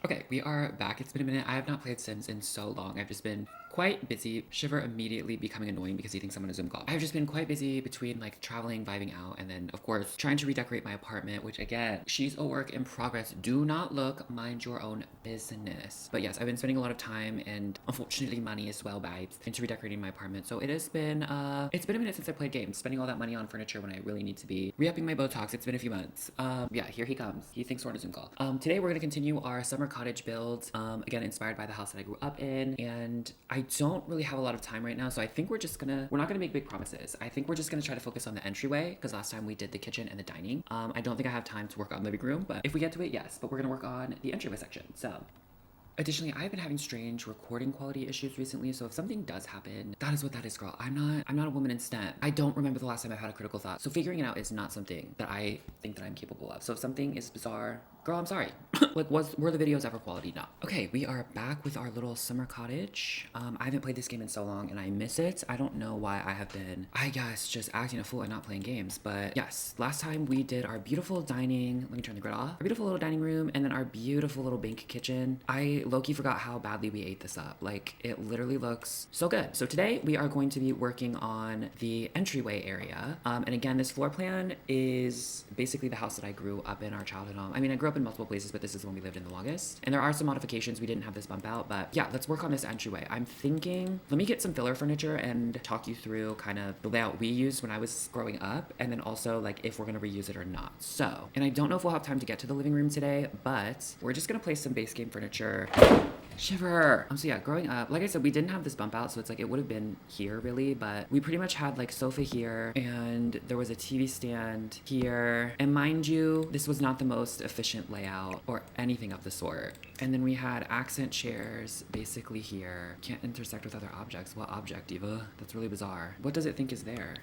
Okay, we are back. It's been a minute. I have not played Sims in so long. I've just been quite busy. Shiver immediately becoming annoying because he thinks I'm on a Zoom call. I've just been quite busy between like traveling, vibing out, and then of course trying to redecorate my apartment, which again, she's a work in progress. Do not look, mind your own business. But yes, I've been spending a lot of time and unfortunately money as well, vibes, into redecorating my apartment. So it's been a minute since I played games, spending all that money on furniture when I really need to be re-upping my Botox. It's been a few months. Yeah, here he comes. He thinks we're on a Zoom call. Today we're gonna continue our summer cottage build. Again, inspired by the house that I grew up in, and I don't really have a lot of time right now, so I think we're not gonna make big promises. I think we're just gonna try to focus on the entryway, because last time we did the kitchen and the dining. I don't think I have time to work on the living room, but if we get to it, yes. But we're gonna work on the entryway section. So additionally, I've been having strange recording quality issues recently, so if something does happen, that is what that is, girl. I'm not a woman in STEM. I don't remember the last time I've had a critical thought, so figuring it out is not something that I think that I'm capable of. So if something is bizarre, girl, I'm sorry. Like, were the videos ever quality? No. Okay, we are back with our little summer cottage. I haven't played this game in so long, and I miss it. I don't know why I have been, I guess, just acting a fool and not playing games. But yes, last time we did our beautiful dining. Let me turn the grid off. Our beautiful little dining room, and then our beautiful little bank kitchen. I low-key forgot how badly we ate this up. Like, it literally looks so good. So today we are going to be working on the entryway area. And again, this floor plan is basically the house that I grew up in, our childhood home. I mean, I grew up in multiple places, but this is the one we lived in the longest. And there are some modifications. We didn't have this bump out, but yeah, let's work on this entryway. I'm thinking, let me get some filler furniture and talk you through kind of the layout we used when I was growing up, and then also like if we're gonna reuse it or not. So, and I don't know if we'll have time to get to the living room today, but we're just gonna place some base game furniture. Shiver. So yeah, growing up, like I said, we didn't have this bump out, so it's like it would have been here really, but we pretty much had like sofa here, and there was a TV stand here. And mind you, this was not the most efficient layout or anything of the sort. And then we had accent chairs basically here. Can't intersect with other objects. What object, Diva? That's really bizarre. What does it think is there?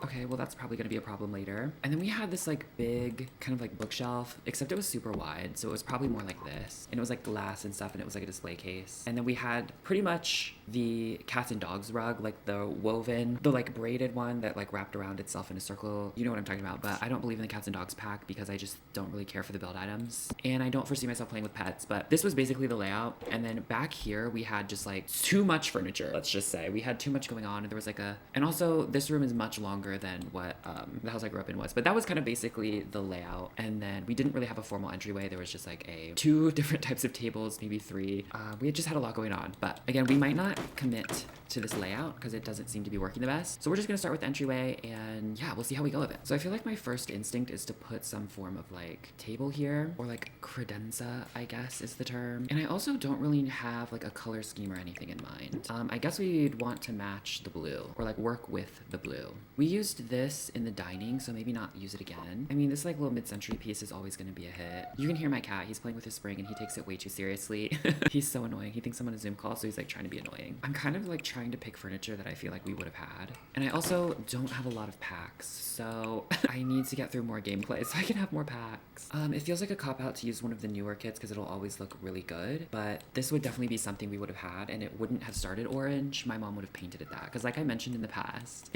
Okay, well that's probably gonna be a problem later. And then we had this like big kind of like bookshelf, except it was super wide, so it was probably more like this. And it was like glass and stuff, and it was like a display case. And then we had pretty much the cats and dogs rug, like the woven, the like braided one that like wrapped around itself in a circle. You know what I'm talking about, but I don't believe in the cats and dogs pack because I just don't really care for the build items. And I don't foresee myself playing with pets, but this was basically the layout. And then back here, we had just like too much furniture, let's just say. We had too much going on, and there was like and also this room is much longer than what the house I grew up in was, but that was kind of basically the layout. And then we didn't really have a formal entryway. There was just like two different types of tables, maybe three. We had just had a lot going on, but again, we might not commit to this layout because it doesn't seem to be working the best. So we're just gonna start with the entryway, and yeah, we'll see how we go with it. So I feel like my first instinct is to put some form of like table here, or like credenza, I guess is the term. And I also don't really have like a color scheme or anything in mind. I guess we'd want to match the blue, or like work with the blue. We used this in the dining, so maybe not use it again. I mean, this like little mid-century piece is always gonna be a hit. You can hear my cat. He's playing with his spring, and he takes it way too seriously. He's so annoying. He thinks I'm on a Zoom call, so he's like trying to be annoying. I'm kind of like trying to pick furniture that I feel like we would have had. And I also don't have a lot of packs, so I need to get through more gameplay so I can have more packs. It feels like a cop-out to use one of the newer kits because it'll always look really good, but this would definitely be something we would have had, and it wouldn't have started orange. My mom would have painted it that, because like I mentioned in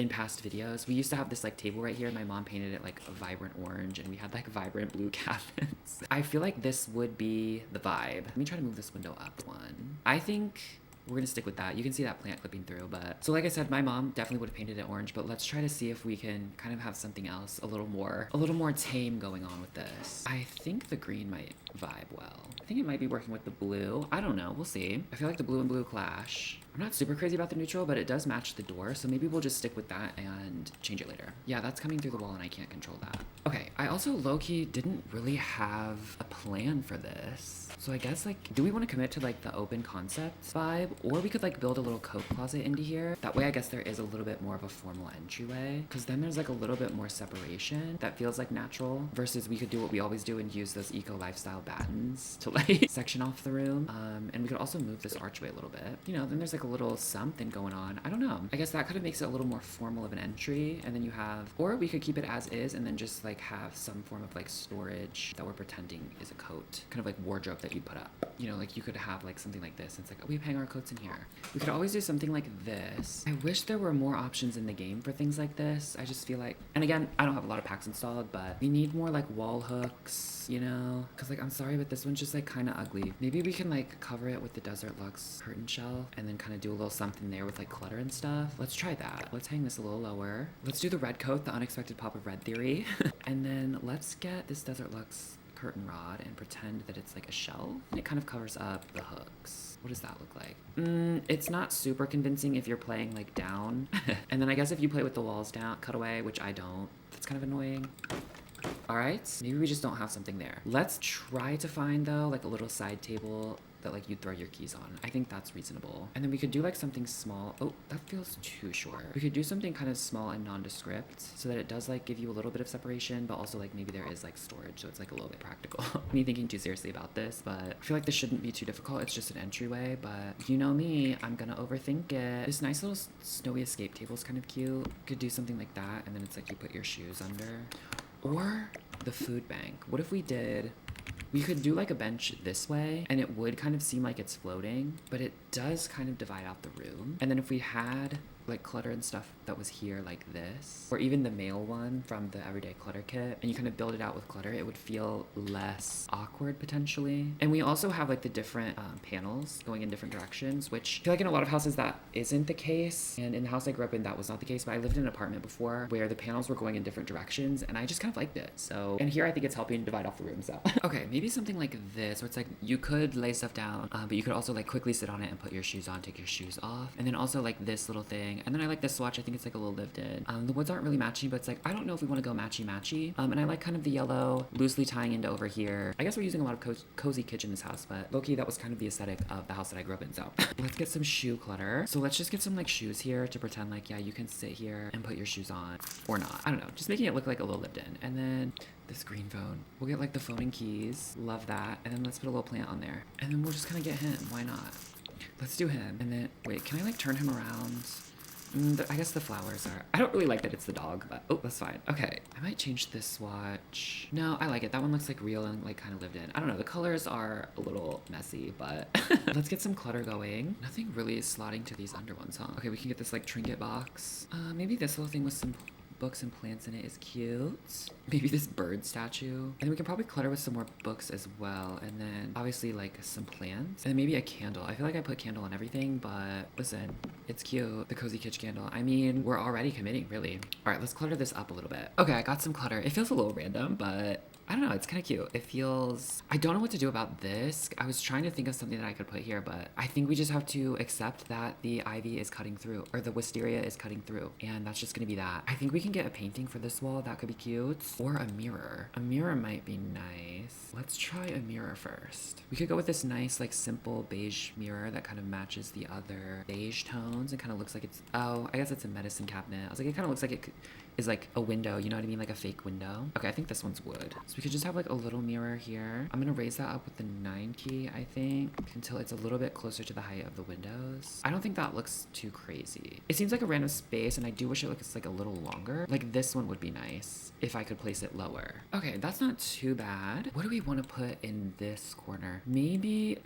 past videos, we used to have this like table right here, and my mom painted it like a vibrant orange, and we had like vibrant blue cabinets. I feel like this would be the vibe. Let me try to move this window up one. I think we're gonna stick with that. You can see that plant clipping through, but so like I said, my mom definitely would have painted it orange, but let's try to see if we can kind of have something else a little more tame going on with this. I think the green might vibe well. I think it might be working with the blue. I don't know, we'll see. I feel like the blue and blue clash. I'm not super crazy about the neutral, but it does match the door, so maybe we'll just stick with that and change it later. Yeah, that's coming through the wall, and I can't control that. Okay, I also low-key didn't really have a plan for this. So I guess like, do we want to commit to like the open concept vibe? Or we could like build a little coat closet into here. That way I guess there is a little bit more of a formal entryway, because then there's like a little bit more separation that feels like natural, versus we could do what we always do and use those eco lifestyle battens to like section off the room. And we could also move this archway a little bit. You know, then there's like a little something going on. I don't know. I guess that kind of makes it a little more formal of an entry. And then you have, or we could keep it as is and then just like have some form of like storage that we're pretending is a coat, kind of like wardrobe that you put up. You know, like you could have like something like this. It's like, oh, we hang our coats in here. We could always do something like this. I wish there were more options in the game for things like this. I just feel like, and again, I don't have a lot of packs installed, but we need more like wall hooks, you know, because like I'm sorry, but this one's just like kind of ugly. Maybe we can like cover it with the Desert Luxe curtain shelf and then kind of do a little something there with like clutter and stuff. Let's try that. Let's hang this a little lower. Let's do the red coat, the unexpected pop of red theory. And then let's get this Desert Luxe curtain rod and pretend that it's like a shelf and it kind of covers up the hooks. What does that look like? It's not super convincing if you're playing like down. And then I guess if you play with the walls down, cut away, which I don't, that's kind of annoying. All right, maybe we just don't have something there. Let's try to find though like a little side table that like you throw your keys on. I think that's reasonable. And then we could do like something small. Oh, that feels too short. We could do something kind of small and nondescript so that it does like give you a little bit of separation, but also like maybe there is like storage, so it's like a little bit practical. Me thinking too seriously about this, but I feel like this shouldn't be too difficult. It's just an entryway, but you know me, I'm gonna overthink it. This nice little snowy escape table is kind of cute. Could do something like that, and then it's like you put your shoes under. Or the food bank. What if we did, we could do like a bench this way and it would kind of seem like it's floating, but it does kind of divide out the room. And then if we had like clutter and stuff that was here like this, or even the male one from the everyday clutter kit, and you kind of build it out with clutter, it would feel less awkward potentially. And we also have like the different panels going in different directions, which I feel like in a lot of houses that isn't the case. And in the house I grew up in, that was not the case, but I lived in an apartment before where the panels were going in different directions and I just kind of liked it. So, and here I think it's helping divide off the rooms out. Okay, maybe something like this where it's like you could lay stuff down, but you could also like quickly sit on it and put your shoes on, take your shoes off. And then also like this little thing. And then I like this swatch. I think it's like a little lived in. The woods aren't really matching, but it's like, I don't know if we want to go matchy. And I like kind of the yellow loosely tying into over here. I guess we're using a lot of cozy kitchen in this house, but low-key that was kind of the aesthetic of the house that I grew up in. So let's get some shoe clutter. So let's just get some like shoes here to pretend like, yeah, you can sit here and put your shoes on or not. I don't know. Just making it look like a little lived in. And then this green phone. We'll get like the phone and keys. Love that. And then let's put a little plant on there. And then we'll just kind of get him. Why not? Let's do him. And then, wait, can I like turn him around? I guess the flowers are, I don't really like that it's the dog, but oh, that's fine. Okay, I might change this swatch. No, I like it. That one looks like real and like kind of lived in. I don't know, the colors are a little messy, but let's get some clutter going. Nothing really is slotting to these under ones, huh? Okay, we can get this like trinket box. Maybe this little thing with some books and plants in it is cute. Maybe this bird statue. And then we can probably clutter with some more books as well. And then obviously like some plants. And then maybe a candle. I feel like I put candle on everything, but listen, it's cute. The cozy kitsch candle. I mean, we're already committing, really. All right, let's clutter this up a little bit. Okay, I got some clutter. It feels a little random, but I don't know, it's kind of cute. It feels, I don't know what to do about this. I was trying to think of something that I could put here, but I think we just have to accept that the ivy is cutting through, or the wisteria is cutting through, and that's just gonna be that. I think we can get a painting for this wall. That could be cute. Or a mirror. A mirror might be nice. Let's try a mirror first. We could go with this nice, like simple beige mirror that kind of matches the other beige tones and kind of looks like it's, oh, I guess it's a medicine cabinet. I was like, it kind of looks like it is like a window, you know what I mean? Like a fake window. Okay, I think this one's wood. So we could just have like a little mirror here. I'm gonna raise that up with the 9 key, I think, until it's a little bit closer to the height of the windows. I don't think that looks too crazy. It seems like a random space, and I do wish it looks like a little longer. Like this one would be nice if I could place it lower. Okay, that's not too bad. What do we want to put in this corner? Maybe,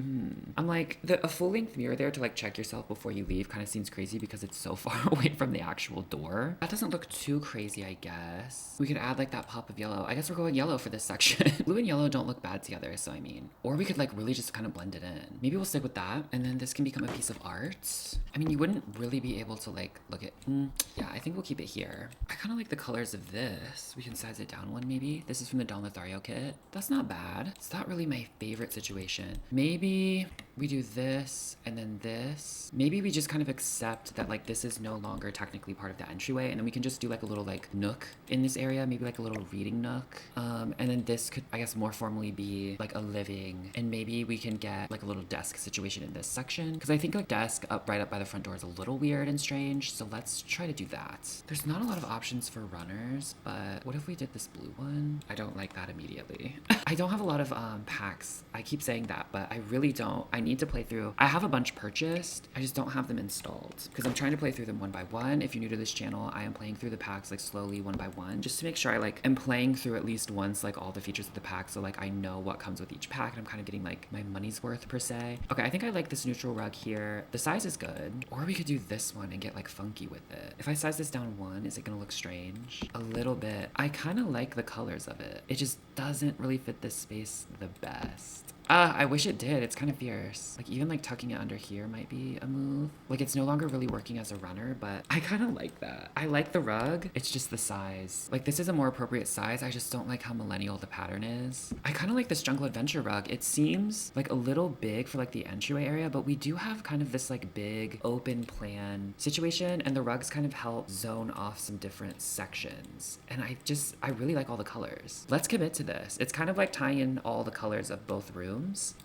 I'm like, a full-length mirror there to like check yourself before you leave kind of seems crazy because it's so far away from the actual door. That doesn't look too crazy, I guess. We could add like that pop of yellow. I guess we're going yellow for this section. Blue and yellow don't look bad together, so I mean, or we could like really just kind of blend it in. Maybe we'll stick with that, and then this can become a piece of art. I mean, you wouldn't really be able to like look at, yeah, I think we'll keep it here. I kind of like the colors of this. We can size it down one maybe. This is from the Don Lothario kit. That's not bad. It's not really my favorite situation. Maybe we do this and then this. Maybe we just kind of accept that like this is no longer technically part of the entryway, and then we can just do like a little like nook in this area, maybe like a little reading nook. And then this could, I guess, more formally be like a living, and maybe we can get like a little desk situation in this section, because I think like desk up right up by the front door is a little weird and strange, so let's try to do that. There's not a lot of options for runners, but what if we did this blue one? I don't like that immediately. I don't have a lot of packs. I keep saying that, but I really don't. I need to play through. I have a bunch purchased. I just don't have them installed because I'm trying to play through them one by one. If you're new to this channel, I am playing through the packs like slowly one by one, just to make sure I like am playing through at least once like all the features of the pack. So like I know what comes with each pack and I'm kind of getting like my money's worth per se. Okay, I think I like this neutral rug here. The size is good. Or we could do this one and get like funky with it. If I size this down one, is it gonna look strange? A little bit. I kind of like the colors of it. It just doesn't really fit this space the best. I wish it did. It's kind of fierce. Like even like tucking it under here might be a move. Like it's no longer really working as a runner, but I kind of like that. I like the rug. It's just the size. Like this is a more appropriate size. I just don't like how millennial the pattern is. I kind of like this jungle adventure rug. It seems like a little big for like the entryway area, but we do have kind of this like big open plan situation and the rugs kind of help zone off some different sections. And I really like all the colors. Let's commit to this. It's kind of like tying in all the colors of both rooms.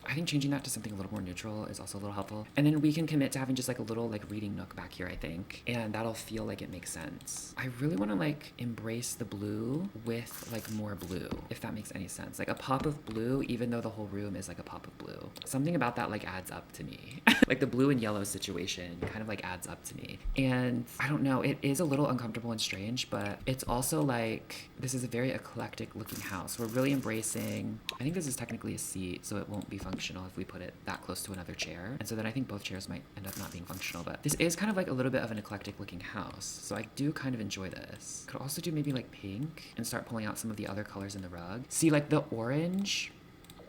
I think changing that to something a little more neutral is also a little helpful. And then we can commit to having just like a little like reading nook back here, I think. And that'll feel like it makes sense. I really want to like embrace the blue with like more blue, if that makes any sense. Like a pop of blue, even though the whole room is like a pop of blue. Something about that like adds up to me. Like the blue and yellow situation kind of like adds up to me. And I don't know, it is a little uncomfortable and strange, but it's also like, this is a very eclectic looking house. We're really embracing, I think this is technically a seat, so it won't be functional if we put it that close to another chair. And so then I think both chairs might end up not being functional, but this is kind of like a little bit of an eclectic looking house. So I do kind of enjoy this. Could also do maybe like pink and start pulling out some of the other colors in the rug. See, like the orange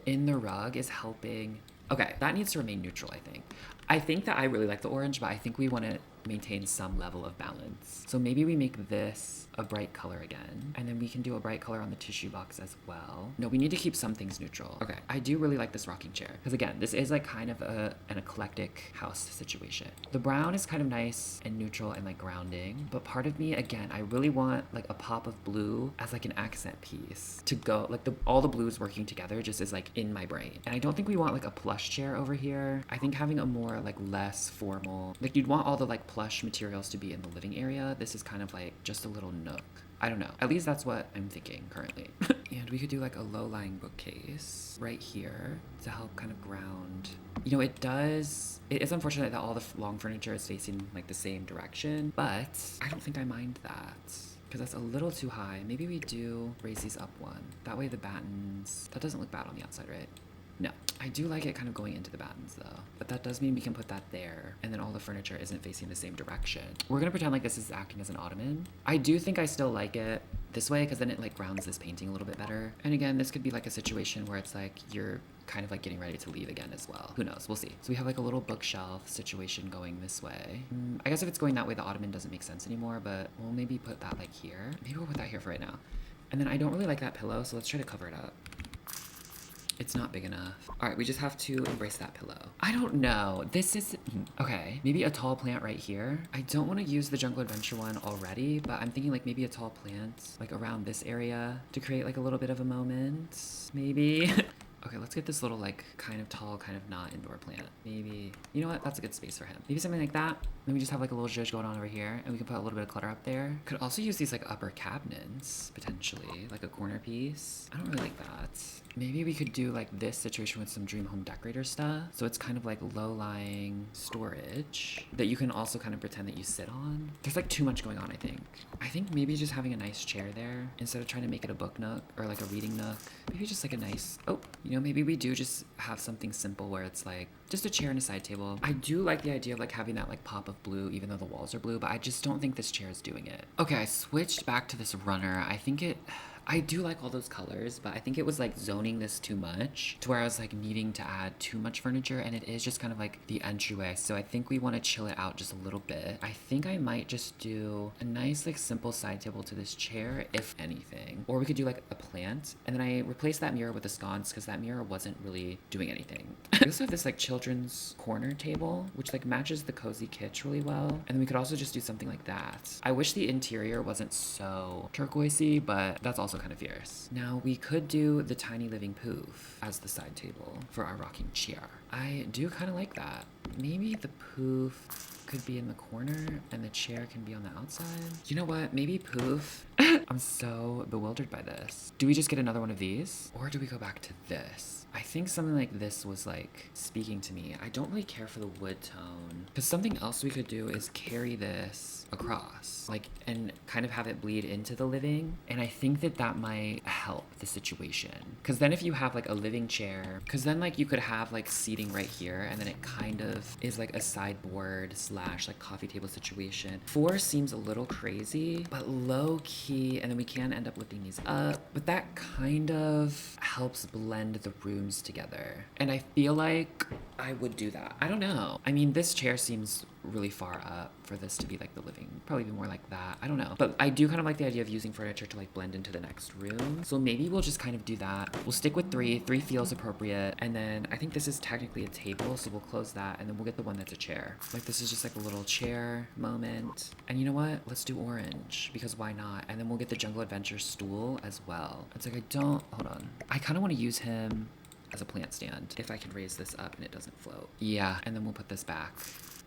in the rug is helping. Okay, that needs to remain neutral, I think. I think that I really like the orange, but I think we want to maintain some level of balance. So maybe we make this a bright color again, and then we can do a bright color on the tissue box as well. No, we need to keep some things neutral. Okay, I do really like this rocking chair because again, this is like kind of an eclectic house situation. The brown is kind of nice and neutral and like grounding, but part of me, again, I really want like a pop of blue as like an accent piece to go, like all the blues working together just is like in my brain. And I don't think we want like a plush chair over here. I think having a more like less formal, like you'd want all the like plush materials to be in the living area. This is kind of like just a little nook. I don't know. At least that's what I'm thinking currently. And we could do like a low-lying bookcase right here to help kind of ground. You know, it is unfortunate that all the long furniture is facing like the same direction, but I don't think I mind that because that's a little too high. Maybe we do raise these up one. That way the battens, that doesn't look bad on the outside, right? No, I do like it kind of going into the battens though, but that does mean we can put that there and then all the furniture isn't facing the same direction. We're gonna pretend like this is acting as an ottoman. I do think I still like it this way because then it like grounds this painting a little bit better. And again, this could be like a situation where it's like you're kind of like getting ready to leave again as well. Who knows? We'll see. So we have like a little bookshelf situation going this way. I guess if it's going that way, the ottoman doesn't make sense anymore, but we'll maybe put that like here. Maybe we'll put that here for right now. And then I don't really like that pillow, so let's try to cover it up. It's not big enough. All right, we just have to embrace that pillow. I don't know. This is, okay, maybe a tall plant right here. I don't want to use the Jungle Adventure one already, but I'm thinking like maybe a tall plant like around this area to create like a little bit of a moment, maybe. Okay, let's get this little like kind of tall, kind of not indoor plant. Maybe, you know what? That's a good space for him. Maybe something like that. Then we just have like a little zhuzh going on over here and we can put a little bit of clutter up there. Could also use these like upper cabinets, potentially, like a corner piece. I don't really like that. Maybe we could do like this situation with some dream home decorator stuff. So it's kind of like low-lying storage that you can also kind of pretend that you sit on. There's like too much going on, I think. I think maybe just having a nice chair there instead of trying to make it a book nook or like a reading nook. Maybe just like a nice, you know, maybe we do just have something simple where it's like just a chair and a side table. I do like the idea of like having that like pop of blue even though the walls are blue, but I just don't think this chair is doing it. Okay, I switched back to this runner. I do like all those colors, but I think it was like zoning this too much to where I was like needing to add too much furniture, and it is just kind of like the entryway. So I think we want to chill it out just a little bit. I think I might just do a nice like simple side table to this chair, if anything. Or we could do like a plant, and then I replaced that mirror with a sconce because that mirror wasn't really doing anything. We also have this like children's corner table, which like matches the cozy kitsch really well. And then we could also just do something like that. I wish the interior wasn't so turquoisey, but that's also kind of fierce. Now we could do the tiny living poof as the side table for our rocking chair. I do kind of like that. Maybe the poof could be in the corner and the chair can be on the outside. You know what? Maybe poof. I'm so bewildered by this. Do we just get another one of these? Or do we go back to this? I think something like this was like speaking to me. I don't really care for the wood tone. Because something else we could do is carry this across, like, and kind of have it bleed into the living. And I think that that might help the situation. Because then if you have like a living chair, because then like you could have like seating right here, and then it kind of is like a sideboard slash like coffee table situation. 4 seems a little crazy, but low key, and then we can end up lifting these up, but that kind of helps blend the rooms together. And I feel like I would do that. I don't know. I mean, this chair seems really far up for this to be like the living. Probably be more like that. I don't know. But I do kind of like the idea of using furniture to like blend into the next room. So maybe we'll just kind of do that. We'll stick with 3. 3 feels appropriate. And then I think this is technically a table, so we'll close that and then we'll get the one that's a chair. Like this is just like a little chair moment. And you know what? Let's do orange because why not? And then we'll get the Jungle Adventure stool as well. It's like hold on. I kind of want to use him as a plant stand if I can raise this up and it doesn't float. Yeah, and then we'll put this back.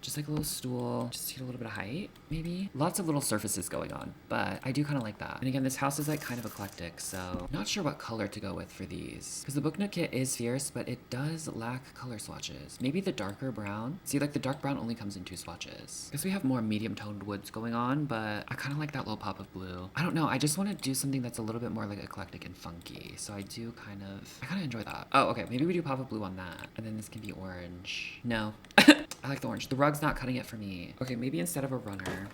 Just like a little stool, just to get a little bit of height, maybe. Lots of little surfaces going on, but I do kind of like that. And again, this house is like kind of eclectic, so not sure what color to go with for these. Because the Book Nook kit is fierce, but it does lack color swatches. Maybe the darker brown. See, like the dark brown only comes in 2 swatches. Guess we have more medium toned woods going on, but I kind of like that little pop of blue. I don't know, I just want to do something that's a little bit more like eclectic and funky. So I kind of enjoy that. Oh, okay, maybe we do pop of blue on that. And then this can be orange. No. I like the orange. The rug's not cutting it for me. Okay, maybe instead of a runner,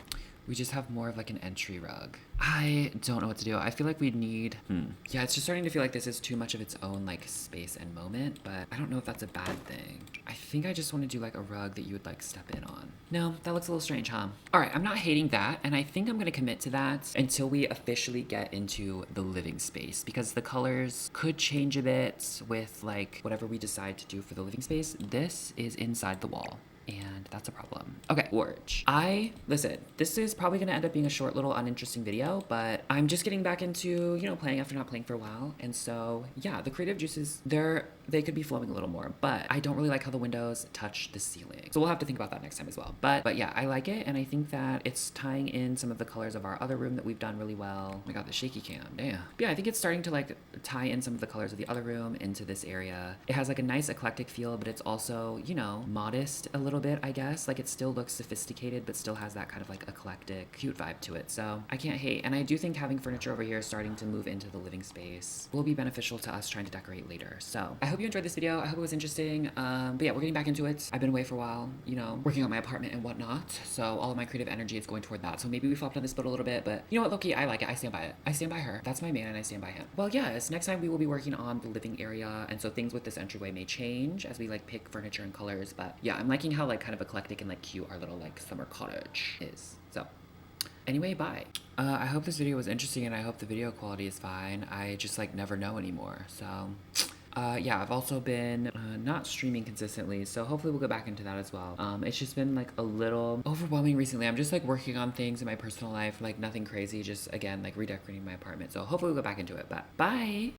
we just have more of like an entry rug. I don't know what to do. I feel like we'd need, yeah, it's just starting to feel like this is too much of its own like space and moment, but I don't know if that's a bad thing. I think I just want to do like a rug that you would like step in on. No, that looks a little strange, huh? All right, I'm not hating that, and I think I'm gonna commit to that until we officially get into the living space, because the colors could change a bit with like whatever we decide to do for the living space. This is inside the wall, and that's a problem. Okay, Forge. Listen, this is probably gonna end up being a short little uninteresting video, but I'm just getting back into, you know, playing after not playing for a while. And so yeah, the creative juices, they could be flowing a little more, but I don't really like how the windows touch the ceiling. So we'll have to think about that next time as well. But yeah, I like it, and I think that it's tying in some of the colors of our other room that we've done really well. Oh my god, the shaky cam, damn. Yeah, I think it's starting to like tie in some of the colors of the other room into this area. It has like a nice eclectic feel, but it's also, you know, modest a little bit, I guess. Like it still looks sophisticated, but still has that kind of like eclectic, cute vibe to it. So I can't hate. And I do think having furniture over here starting to move into the living space will be beneficial to us trying to decorate later. So I hope you enjoyed this video. I hope it was interesting. But yeah, we're getting back into it. I've been away for a while, you know, working on my apartment and whatnot. So all of my creative energy is going toward that. So maybe we flopped on this boat a little bit, but you know what, Loki, I like it. I stand by it. I stand by her. That's my man and I stand by him. Well, yes, next time we will be working on the living area. And so things with this entryway may change as we like pick furniture and colors. But yeah, I'm liking how like kind of eclectic and like cute our little like summer cottage is. So anyway, bye. I hope this video was interesting and I hope the video quality is fine. I just like never know anymore. So yeah, I've also been not streaming consistently, so hopefully we'll go back into that as well. It's just been like a little overwhelming recently. I'm just like working on things in my personal life, like nothing crazy, just again like redecorating my apartment. So hopefully we'll go back into it, but bye.